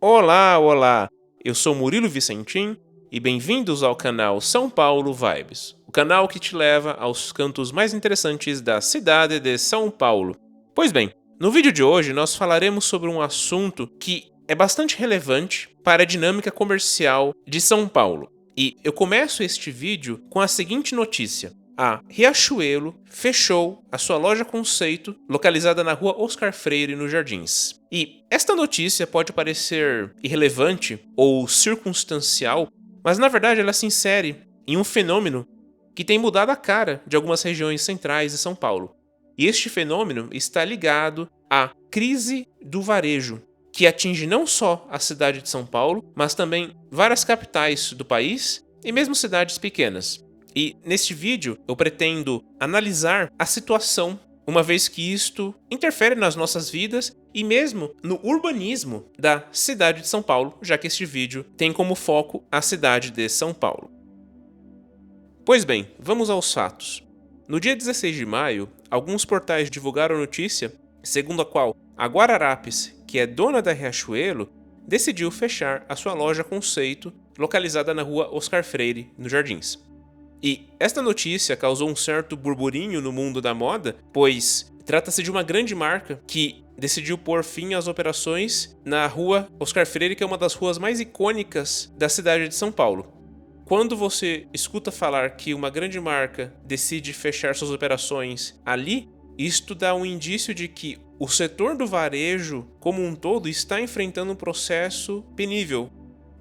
Olá, olá! Eu sou Murilo Vicentim e bem-vindos ao canal São Paulo Vibes, o canal que te leva aos cantos mais interessantes da cidade de São Paulo. Pois bem, no vídeo de hoje nós falaremos sobre um assunto que é bastante relevante para a dinâmica comercial de São Paulo. E eu começo este vídeo com a seguinte notícia. A Riachuelo fechou a sua loja conceito localizada na rua Oscar Freire, nos Jardins. E esta notícia pode parecer irrelevante ou circunstancial, mas na verdade ela se insere em um fenômeno que tem mudado a cara de algumas regiões centrais de São Paulo. E este fenômeno está ligado à crise do varejo, que atinge não só a cidade de São Paulo, mas também várias capitais do país e mesmo cidades pequenas. E neste vídeo eu pretendo analisar a situação, uma vez que isto interfere nas nossas vidas e mesmo no urbanismo da cidade de São Paulo, já que este vídeo tem como foco a cidade de São Paulo. Pois bem, vamos aos fatos. No dia 16 de maio, alguns portais divulgaram a notícia segundo a qual a Guararapes, que é dona da Riachuelo, decidiu fechar a sua loja conceito localizada na rua Oscar Freire, nos Jardins. E esta notícia causou um certo burburinho no mundo da moda, pois trata-se de uma grande marca que decidiu pôr fim às operações na rua Oscar Freire, que é uma das ruas mais icônicas da cidade de São Paulo. Quando você escuta falar que uma grande marca decide fechar suas operações ali, isto dá um indício de que o setor do varejo como um todo está enfrentando um processo penível.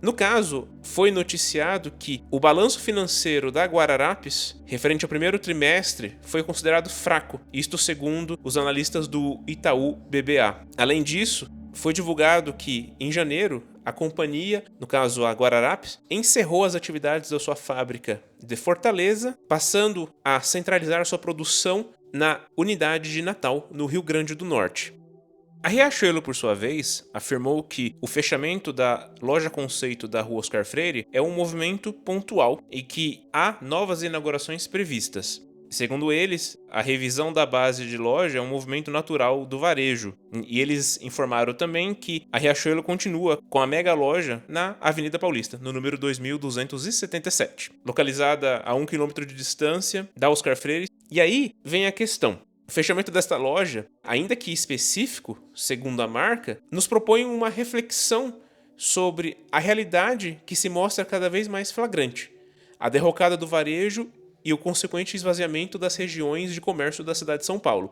No caso, foi noticiado que o balanço financeiro da Guararapes, referente ao primeiro trimestre, foi considerado fraco, isto segundo os analistas do Itaú BBA. Além disso, foi divulgado que, em janeiro, a companhia, no caso a Guararapes, encerrou as atividades da sua fábrica de Fortaleza, passando a centralizar sua produção na unidade de Natal, no Rio Grande do Norte. A Riachuelo, por sua vez, afirmou que o fechamento da loja conceito da rua Oscar Freire é um movimento pontual e que há novas inaugurações previstas. Segundo eles, a revisão da base de loja é um movimento natural do varejo. E eles informaram também que a Riachuelo continua com a mega loja na Avenida Paulista, no número 2277, localizada a 1 km de distância da Oscar Freire. E aí vem a questão. O fechamento desta loja, ainda que específico, segundo a marca, nos propõe uma reflexão sobre a realidade que se mostra cada vez mais flagrante, a derrocada do varejo e o consequente esvaziamento das regiões de comércio da cidade de São Paulo.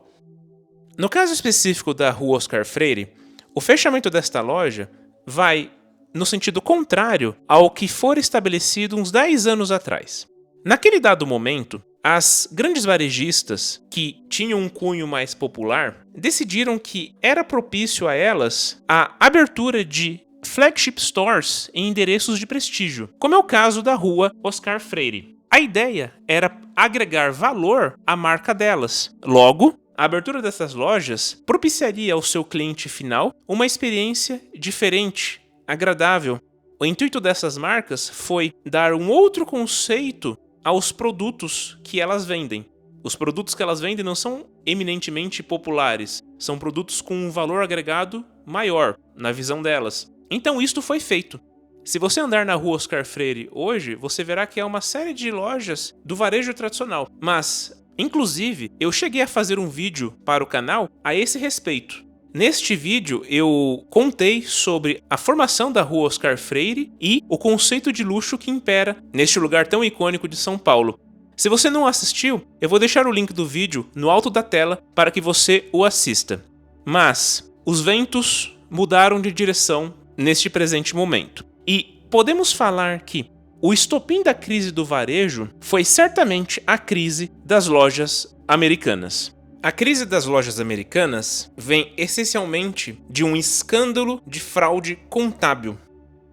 No caso específico da rua Oscar Freire, o fechamento desta loja vai no sentido contrário ao que fora estabelecido uns 10 anos atrás. Naquele dado momento, as grandes varejistas, que tinham um cunho mais popular, decidiram que era propício a elas a abertura de flagship stores em endereços de prestígio, como é o caso da rua Oscar Freire. A ideia era agregar valor à marca delas. Logo, a abertura dessas lojas propiciaria ao seu cliente final uma experiência diferente, agradável. O intuito dessas marcas foi dar um outro conceito aos produtos que elas vendem. Os produtos que elas vendem não são eminentemente populares, são produtos com um valor agregado maior na visão delas. Então isto foi feito. Se você andar na rua Oscar Freire hoje, você verá que há uma série de lojas do varejo tradicional. Mas, inclusive, eu cheguei a fazer um vídeo para o canal a esse respeito. Neste vídeo, eu contei sobre a formação da rua Oscar Freire e o conceito de luxo que impera neste lugar tão icônico de São Paulo. Se você não assistiu, eu vou deixar o link do vídeo no alto da tela para que você o assista. Mas os ventos mudaram de direção neste presente momento. E podemos falar que o estopim da crise do varejo foi certamente a crise das lojas americanas. A crise das lojas americanas vem essencialmente de um escândalo de fraude contábil.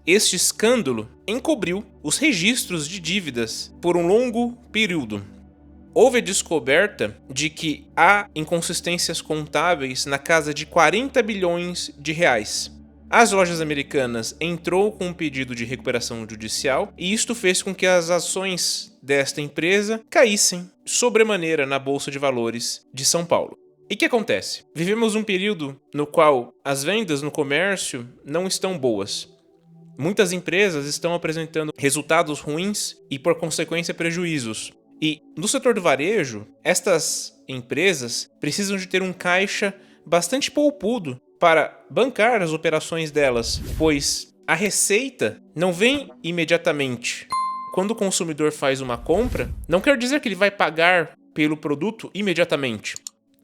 Este escândalo encobriu os registros de dívidas por um longo período. Houve a descoberta de que há inconsistências contábeis na casa de 40 bilhões de reais. As lojas americanas entrou com um pedido de recuperação judicial e isto fez com que as ações desta empresa caíssem sobremaneira na Bolsa de Valores de São Paulo. E o que acontece? Vivemos um período no qual as vendas no comércio não estão boas. Muitas empresas estão apresentando resultados ruins e, por consequência, prejuízos. E no setor do varejo, estas empresas precisam de ter um caixa bastante poupudo para bancar as operações delas, pois a receita não vem imediatamente. Quando o consumidor faz uma compra, não quer dizer que ele vai pagar pelo produto imediatamente.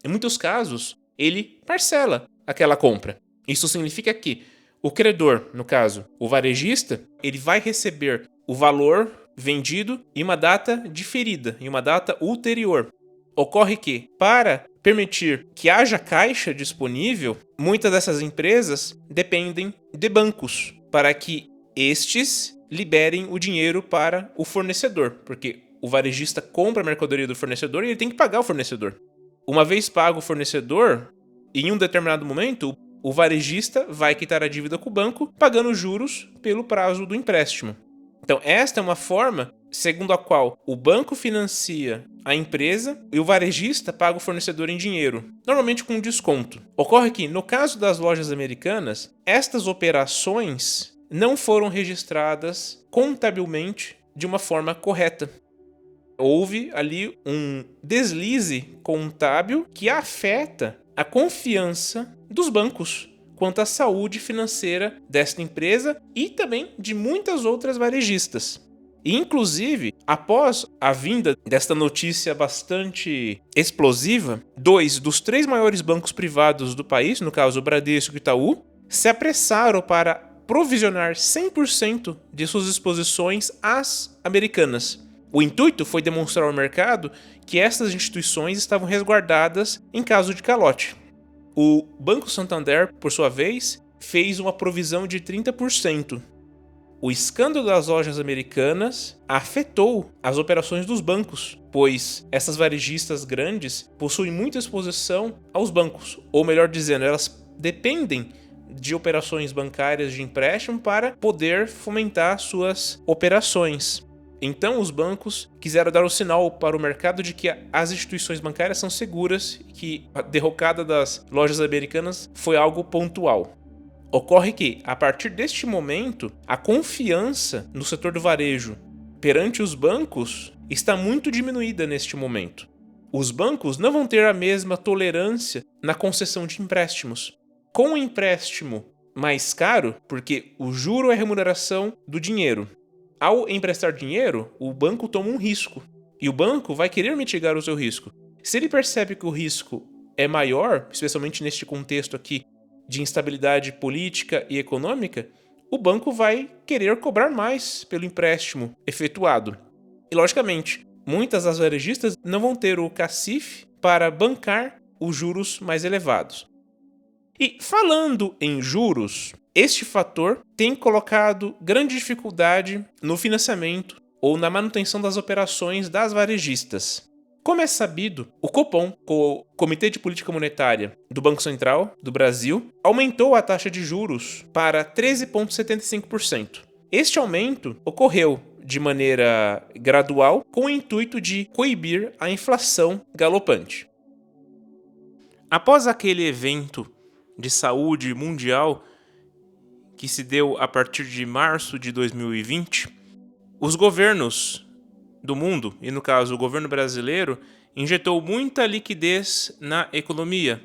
Em muitos casos, ele parcela aquela compra. Isso significa que o credor, no caso, o varejista, ele vai receber o valor vendido em uma data diferida, em uma data ulterior. Ocorre que, para permitir que haja caixa disponível, muitas dessas empresas dependem de bancos para que estes liberem o dinheiro para o fornecedor, porque o varejista compra a mercadoria do fornecedor e ele tem que pagar o fornecedor. Uma vez pago o fornecedor, em um determinado momento, o varejista vai quitar a dívida com o banco, pagando juros pelo prazo do empréstimo. Então, esta é uma forma segundo a qual o banco financia a empresa e o varejista paga o fornecedor em dinheiro, normalmente com desconto. Ocorre que, no caso das lojas americanas, estas operações não foram registradas contabilmente de uma forma correta. Houve ali um deslize contábil que afeta a confiança dos bancos quanto à saúde financeira desta empresa e também de muitas outras varejistas. E, inclusive, após a vinda desta notícia bastante explosiva, 2 dos 3 maiores bancos privados do país, no caso o Bradesco e o Itaú, se apressaram para provisionar 100% de suas exposições às americanas. O intuito foi demonstrar ao mercado que essas instituições estavam resguardadas em caso de calote. O Banco Santander, por sua vez, fez uma provisão de 30%. O escândalo das lojas americanas afetou as operações dos bancos, pois essas varejistas grandes possuem muita exposição aos bancos, ou melhor dizendo, elas dependem de operações bancárias de empréstimo para poder fomentar suas operações. Então os bancos quiseram dar o sinal para o mercado de que as instituições bancárias são seguras e que a derrocada das lojas americanas foi algo pontual. Ocorre que, a partir deste momento, a confiança no setor do varejo perante os bancos está muito diminuída neste momento. Os bancos não vão ter a mesma tolerância na concessão de empréstimos. Com o empréstimo mais caro, porque o juro é a remuneração do dinheiro. Ao emprestar dinheiro, o banco toma um risco. E o banco vai querer mitigar o seu risco. Se ele percebe que o risco é maior, especialmente neste contexto aqui de instabilidade política e econômica, o banco vai querer cobrar mais pelo empréstimo efetuado. E, logicamente, muitas das varejistas não vão ter o cacife para bancar os juros mais elevados. E, falando em juros, este fator tem colocado grande dificuldade no financiamento ou na manutenção das operações das varejistas. Como é sabido, o Copom, o Comitê de Política Monetária do Banco Central do Brasil, aumentou a taxa de juros para 13,75%. Este aumento ocorreu de maneira gradual com o intuito de coibir a inflação galopante. Após aquele evento de saúde mundial que se deu a partir de março de 2020, os governos do mundo, e no caso o governo brasileiro, injetou muita liquidez na economia,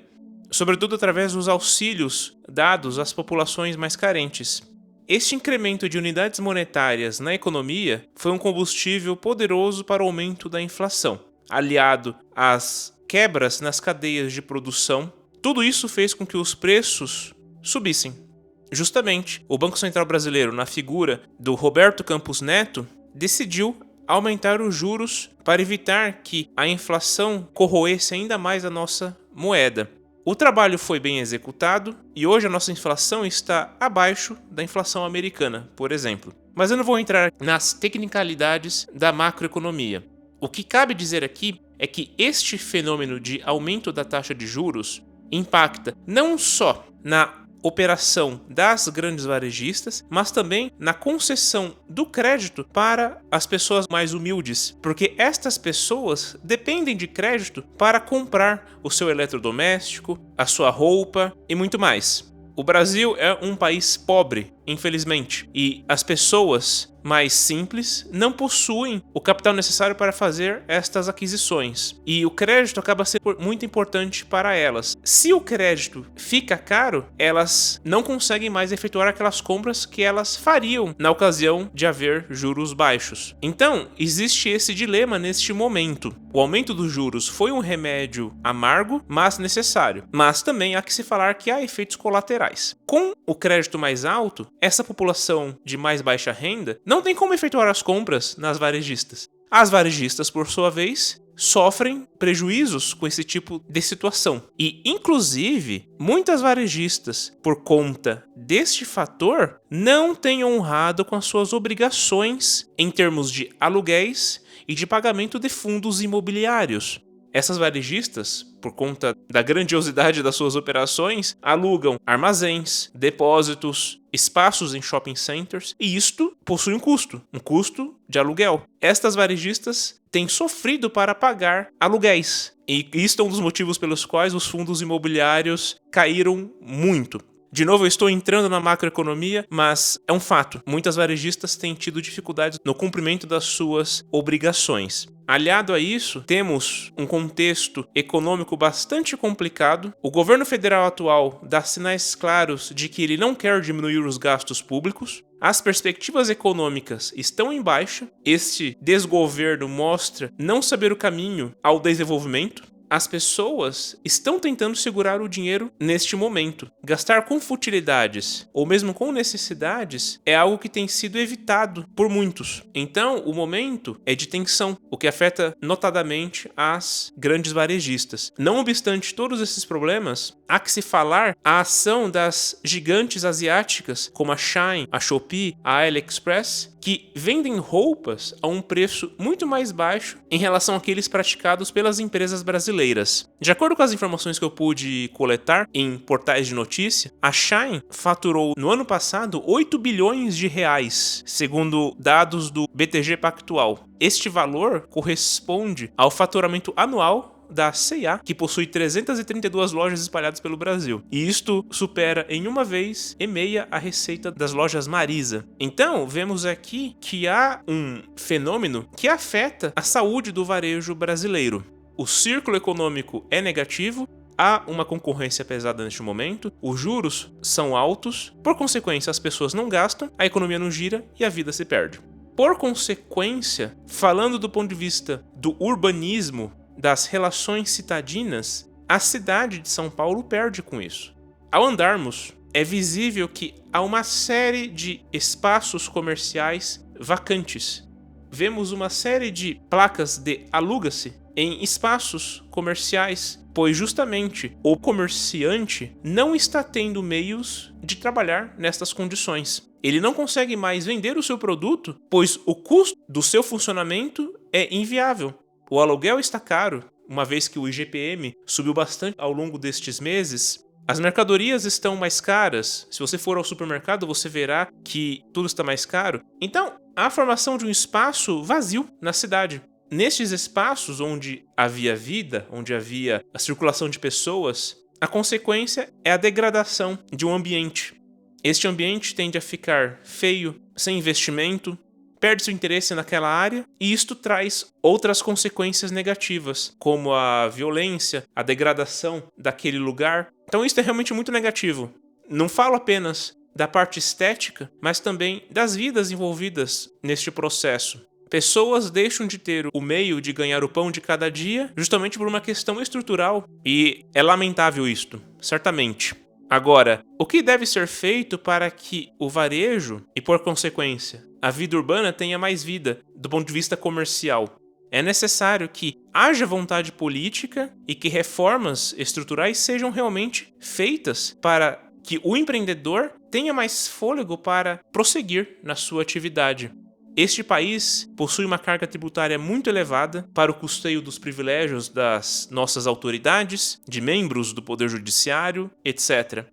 sobretudo através dos auxílios dados às populações mais carentes. Este incremento de unidades monetárias na economia foi um combustível poderoso para o aumento da inflação, aliado às quebras nas cadeias de produção. Tudo isso fez com que os preços subissem. Justamente, o Banco Central Brasileiro, na figura do Roberto Campos Neto, decidiu aumentar os juros para evitar que a inflação corroesse ainda mais a nossa moeda. O trabalho foi bem executado e hoje a nossa inflação está abaixo da inflação americana, por exemplo. Mas eu não vou entrar nas tecnicalidades da macroeconomia. O que cabe dizer aqui é que este fenômeno de aumento da taxa de juros impacta não só na operação das grandes varejistas, mas também na concessão do crédito para as pessoas mais humildes, porque estas pessoas dependem de crédito para comprar o seu eletrodoméstico, a sua roupa e muito mais. O Brasil é um país pobre, infelizmente, e as pessoas mais simples não possuem o capital necessário para fazer estas aquisições. E o crédito acaba sendo muito importante para elas. Se o crédito fica caro, elas não conseguem mais efetuar aquelas compras que elas fariam na ocasião de haver juros baixos. Então, existe esse dilema neste momento. O aumento dos juros foi um remédio amargo, mas necessário. Mas também há que se falar que há efeitos colaterais. Com o crédito mais alto, essa população de mais baixa renda não tem como efetuar as compras nas varejistas. As varejistas, por sua vez, sofrem prejuízos com esse tipo de situação. E, inclusive, muitas varejistas, por conta deste fator, não têm honrado com as suas obrigações em termos de aluguéis e de pagamento de fundos imobiliários. Essas varejistas, por conta da grandiosidade das suas operações, alugam armazéns, depósitos, espaços em shopping centers, e isto possui um custo de aluguel. Estas varejistas têm sofrido para pagar aluguéis, e isto é um dos motivos pelos quais os fundos imobiliários caíram muito. De novo, eu estou entrando na macroeconomia, mas é um fato. Muitas varejistas têm tido dificuldades no cumprimento das suas obrigações. Aliado a isso, temos um contexto econômico bastante complicado. O governo federal atual dá sinais claros de que ele não quer diminuir os gastos públicos. As perspectivas econômicas estão em baixa. Este desgoverno mostra não saber o caminho ao desenvolvimento. As pessoas estão tentando segurar o dinheiro neste momento. Gastar com futilidades ou mesmo com necessidades é algo que tem sido evitado por muitos. Então, o momento é de tensão, o que afeta notadamente as grandes varejistas. Não obstante todos esses problemas, há que se falar a ação das gigantes asiáticas como a Shein, a Shopee, a AliExpress, que vendem roupas a um preço muito mais baixo em relação àqueles praticados pelas empresas brasileiras. De acordo com as informações que eu pude coletar em portais de notícia, a Shein faturou no ano passado 8 bilhões de reais, segundo dados do BTG Pactual. Este valor corresponde ao faturamento anual da C&A, que possui 332 lojas espalhadas pelo Brasil. E isto supera em uma vez e meia a receita das lojas Marisa. Então, vemos aqui que há um fenômeno que afeta a saúde do varejo brasileiro. O círculo econômico é negativo, há uma concorrência pesada neste momento, os juros são altos, por consequência as pessoas não gastam, a economia não gira e a vida se perde. Por consequência, falando do ponto de vista do urbanismo, das relações citadinas, a cidade de São Paulo perde com isso. Ao andarmos, é visível que há uma série de espaços comerciais vacantes. Vemos uma série de placas de aluga-se em espaços comerciais, pois justamente o comerciante não está tendo meios de trabalhar nestas condições. Ele não consegue mais vender o seu produto, pois o custo do seu funcionamento é inviável. O aluguel está caro, uma vez que o IGPM subiu bastante ao longo destes meses. As mercadorias estão mais caras. Se você for ao supermercado, você verá que tudo está mais caro. Então, há a formação de um espaço vazio na cidade. Nestes espaços onde havia vida, onde havia a circulação de pessoas, a consequência é a degradação de um ambiente. Este ambiente tende a ficar feio, sem investimento, perde-se o interesse naquela área e isto traz outras consequências negativas, como a violência, a degradação daquele lugar. Então isso é realmente muito negativo. Não falo apenas da parte estética, mas também das vidas envolvidas neste processo. Pessoas deixam de ter o meio de ganhar o pão de cada dia justamente por uma questão estrutural e é lamentável isto, certamente. Agora, o que deve ser feito para que o varejo e, por consequência, a vida urbana tenha mais vida do ponto de vista comercial? É necessário que haja vontade política e que reformas estruturais sejam realmente feitas para que o empreendedor tenha mais fôlego para prosseguir na sua atividade. Este país possui uma carga tributária muito elevada para o custeio dos privilégios das nossas autoridades, de membros do Poder Judiciário, etc.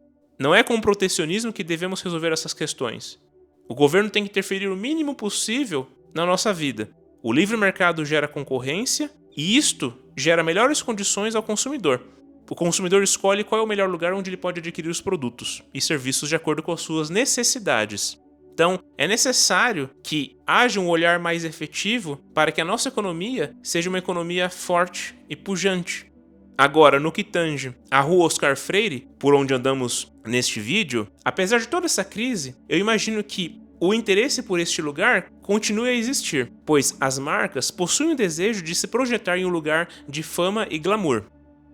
Não é com o protecionismo que devemos resolver essas questões. O governo tem que interferir o mínimo possível na nossa vida. O livre mercado gera concorrência e isto gera melhores condições ao consumidor. O consumidor escolhe qual é o melhor lugar onde ele pode adquirir os produtos e serviços de acordo com as suas necessidades. Então, é necessário que haja um olhar mais efetivo para que a nossa economia seja uma economia forte e pujante. Agora, no que tange a Rua Oscar Freire, por onde andamos neste vídeo, apesar de toda essa crise, eu imagino que o interesse por este lugar continue a existir, pois as marcas possuem o desejo de se projetar em um lugar de fama e glamour.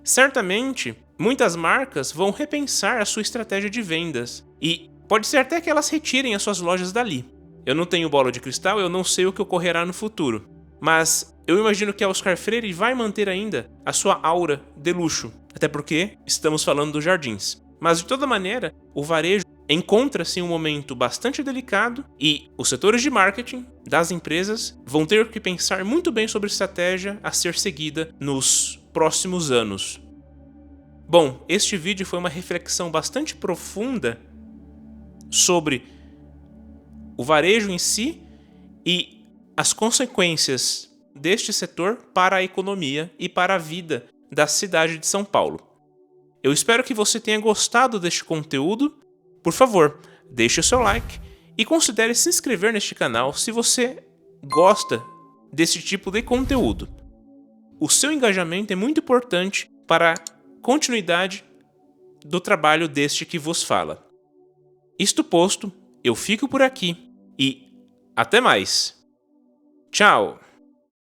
Certamente, muitas marcas vão repensar a sua estratégia de vendas e pode ser até que elas retirem as suas lojas dali. Eu não tenho bola de cristal, eu não sei o que ocorrerá no futuro, mas eu imagino que a Oscar Freire vai manter ainda a sua aura de luxo, até porque estamos falando dos jardins. Mas de toda maneira, o varejo encontra-se em um momento bastante delicado e os setores de marketing das empresas vão ter que pensar muito bem sobre a estratégia a ser seguida nos próximos anos. Bom, este vídeo foi uma reflexão bastante profunda sobre o varejo em si e as consequências deste setor para a economia e para a vida da cidade de São Paulo. Eu espero que você tenha gostado deste conteúdo. Por favor, deixe o seu like e considere se inscrever neste canal se você gosta desse tipo de conteúdo. O seu engajamento é muito importante para a continuidade do trabalho deste que vos fala. Isto posto, eu fico por aqui e até mais. Tchau!